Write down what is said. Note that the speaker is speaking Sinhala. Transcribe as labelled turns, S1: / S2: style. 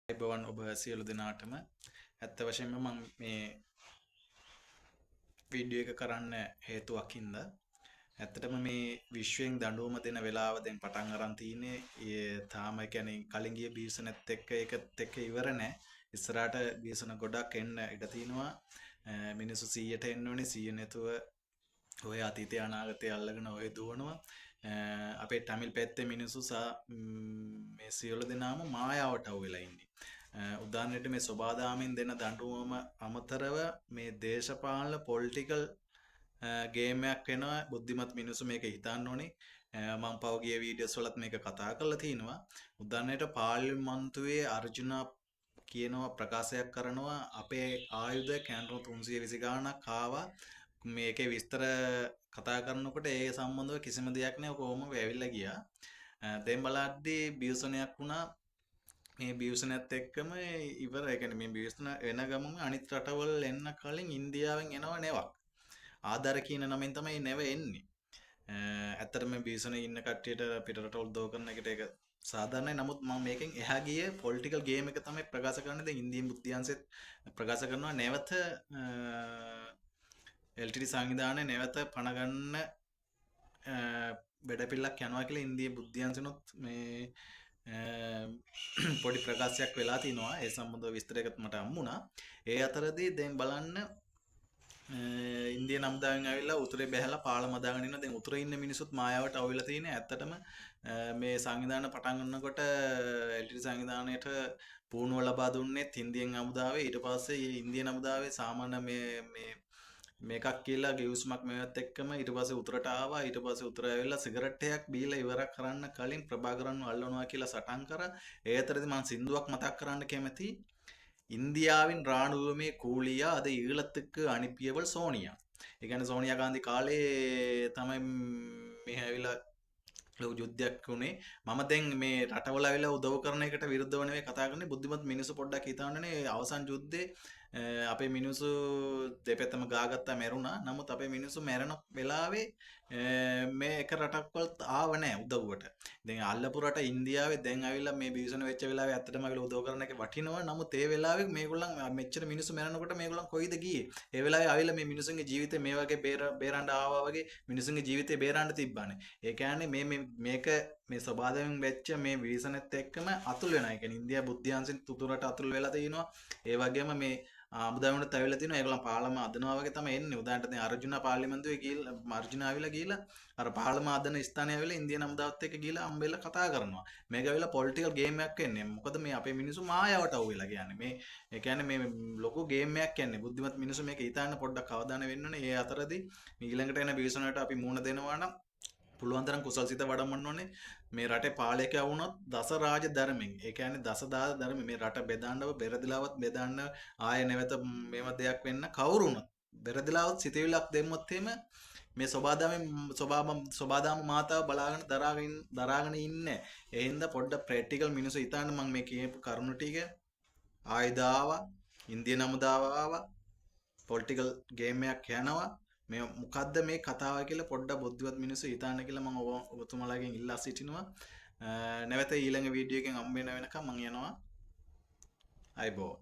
S1: අයිබෝවන් ඔබ සියලු දෙනාටම ඇත්ත වශයෙන්ම මම මේ වීඩියෝ එක කරන්න හේතුවක් හින්දා ඇත්තටම මේ විශ්වයෙන් දඬුවම දෙන වෙලාව දැන් පටන් අරන් තින්නේ තාම කියන්නේ කලින් ගිය බීසනත් එක්ක ඒකත් එක්ක ඉවර නැහැ ඉස්සරහට බීසන ගොඩක් එන්න ඉඩ තියෙනවා මිනිස්සු 100ට එන්න ඕනේ 100 නැතුව ඔය අතීතය අනාගතය අල්ලගෙන ඔය දුවනවා අපේ තමිල් පැත්තේ මිනිස්සු මේ සියලු දෙනාම මායාවට අහු වෙලා ඉන්නේ උදාහරණයට මේ සබාදාමෙන් දෙන දඬුවම අමතරව මේ දේශපාලන පොලිටිකල් ගේම් එකක් වෙනවා බුද්ධිමත් මිනිස්සු මේක හිතන්න ඕනේ මම පහුගිය වීඩියෝස් වලත් මේක කතා කරලා තිනවා උදාහරණයට පාර්ලිමේන්තුවේ අර්ජුනා කියනවා ප්‍රකාශයක් කරනවා අපේ ආයුධ කැන්ටර් 320 ගාණක් ආවා මේකේ විස්තර කතා කරනකොට ඒ සම්බන්ධව කිසිම දෙයක් නෑ කොහොම වැවිලා ගියා දැන් බලද්දී බියසනයක් වුණා මේ බියසනත් එක්කම ඉවර ඒ කියන්නේ මේ බියසන එන ගමම අනිත් රටවල එන්න කලින් ඉන්දියාවෙන් එනවා නෙවක් ආධාර කියන නමෙන් තමයි නෙව එන්නේ ඇත්තටම මේ බියසන ඉන්න කට්ටියට පිටරටවල දෝ කරන එකට ඒක සාධාරණයි නමුත් මම මේකෙන් එහා ගියේ පොලිටිකල් ගේම් එක තමයි ප්‍රකාශ කරන්නේ දැන් ඉන්දියන් බුද්ධියන්සෙත් ප්‍රකාශ කරනවා නැවත LTT සංවිධානය නැවත පණ ගන්න වැඩපිළිවෙලක් යනවා කියලා ඉන්දිය බුද්ධියන්සනොත් මේ පොඩි ප්‍රකාශයක් වෙලා තිනවා ඒ සම්බන්ධව විස්තරයකට මට හම්බුණා ඒ අතරදී දැන් බලන්න ඉන්දිය නම්දාවෙන් ඇවිල්ලා උතුරේ බැහැලා පාලම හදාගෙන ඉන්න දැන් උතුරේ ඉන්න මිනිස්සුත් මායාවට අවිලා තියෙන්නේ ඇත්තටම මේ සංවිධාන පටන් ගන්නකොට LTT සංවිධානයට පුහුණුව ලබා දුන්නේ ඉන්දියන් හමුදාවේ ඊට පස්සේ ඉන්දියන් හමුදාවේ සාමාන්‍ය මේකක් කියලා ගිවිසුමක් මේවත් එක්කම ඊට පස්සේ උතුරට ආවා ඊට පස්සේ උතුර ඇවිල්ලා සිගරට් එකක් බීලා ඉවර කරන්න කලින් ප්‍රභාකරන්ව අල්ලනවා කියලා සටන් කරා ඒ අතරදී මම සින්දුවක් මතක් කරන්න කැමතියි இந்தியாவின் இராணுவமே கூலியா அதை ஈழத்துக்கு அனுப்பியவள் சோனியா ඒ කියන්නේ සෝනියා ගාන්ධි කාලේ තමයි මේ ඇවිල්ලා ලොකු යුද්ධයක් වුණේ මම දැන් මේ රටවල ඇවිල්ලා උදව් කරන එකට විරුද්ධව නෙවෙයි කතා කරන්නේ බුද්ධිමත් මිනිස්සු පොඩ්ඩක් හිතන්නනේ අවසන් යුද්ධේ අපේ මිනිස්සු දෙපැත්තම ගාගත්තා මැරුණා නමුත් අපේ මිනිස්සු මැරෙන වෙලාවේ මේ එක රටක්වත් ආව නැහැ උදව්වට දැන් අල්ලපු රට ඉන්දියාවේ දැන් ඇවිල්ලා මේ බිහිසන වෙච්ච වෙලාවේ ඇත්තටම ඇවිල්ලා උදව් කරන එක වටිනවා නමුත් ඒ වෙලාවේ මේගොල්ලන් මෙච්චර මිනිස්සු මැරෙනකොට මේගොල්ලන් කොයිද ගියේ ඒ වෙලාවේ ආවිල්ලා මේ මිනිස්සුන්ගේ ජීවිතේ මේ වගේ බේරන්න ආවා වගේ මිනිස්සුන්ගේ ජීවිතේ බේරන්න තිබ්බානේ ඒ කියන්නේ මේක මේ සබාදයෙන් වෙච්ච මේ විසනත් එක්කම අතුල් වෙනවා. ඒ කියන්නේ ඉන්දියා බුද්ධියන්සෙන් තුතුරට අතුල් වෙලා තිනවා. ඒ වගේම මේ අමුදාවුණත් ඇවිල්ලා තිනවා. ඒගොල්ලන් පාලම අදනවා වගේ තමයි එන්නේ. උදාහරණට දැන් අර්ජුනා පාර්ලිමේන්තුවේ ගිහලා අර්ජුනා ආවිලා ගිහලා අර පාලම අදන ස්ථානයේ ආවිලා ඉන්දියන් අමුදාවත් එක්ක ගිහලා අම්බෙල්ල කතා කරනවා. මේක ඇවිල්ලා පොලිටිකල් ගේම් එකක් වෙන්නේ. මොකද මේ අපේ මිනිස්සු මායාවට අවු වෙලා කියන්නේ. මේ ඒ කියන්නේ මේ ලොකු ගේම් එකක් යන්නේ. බුද්ධිමත් මිනිස්සු මේක හිතන්න පොඩ්ඩක් අවධානය වෙන්න ඕනේ. ඒ අතරදී ඊළඟට එන විසනට අපි මුණ දෙනවා නම් පුළුවන් තරම් කුසල් සිත වඩම්මන්න ඕනේ මේ රටේ පාලකයා වුණොත් දස රාජ ධර්මයෙන් ඒ කියන්නේ දසදාස ධර්ම මේ රට බෙදන්නව බෙරදිලාවත් බෙදන්න ආය නැවත මේව දෙයක් වෙන්න කවුරු වුණත් බෙරදිලාවත් සිතවිලක් දෙන්නොත් එහෙම මේ සබාදාම මාතාව බලාගෙන දරාගෙන ඉන්නේ ඒ හින්දා පොඩ්ඩක් ප්‍රැක්ටිකල් මිනිස්සු හිතන්න මම මේ කියපු කරුණු ටික ආයුධාව ඉන්දියන් හමුදාව ආවා පොලිටිකල් ගේම් එකක් යනවා මේ මොකද්ද මේ කතාව කියලා පොඩ්ඩක් බුද්ධිවත් මිනිස්සු හිතන්න කියලා මම ඔබතුමාලාගෙන් ඉල්ලා සිටිනවා නැවත ඊළඟ වීඩියෝ එකෙන් හම්බ වෙනකම් මම යනවා අයබෝ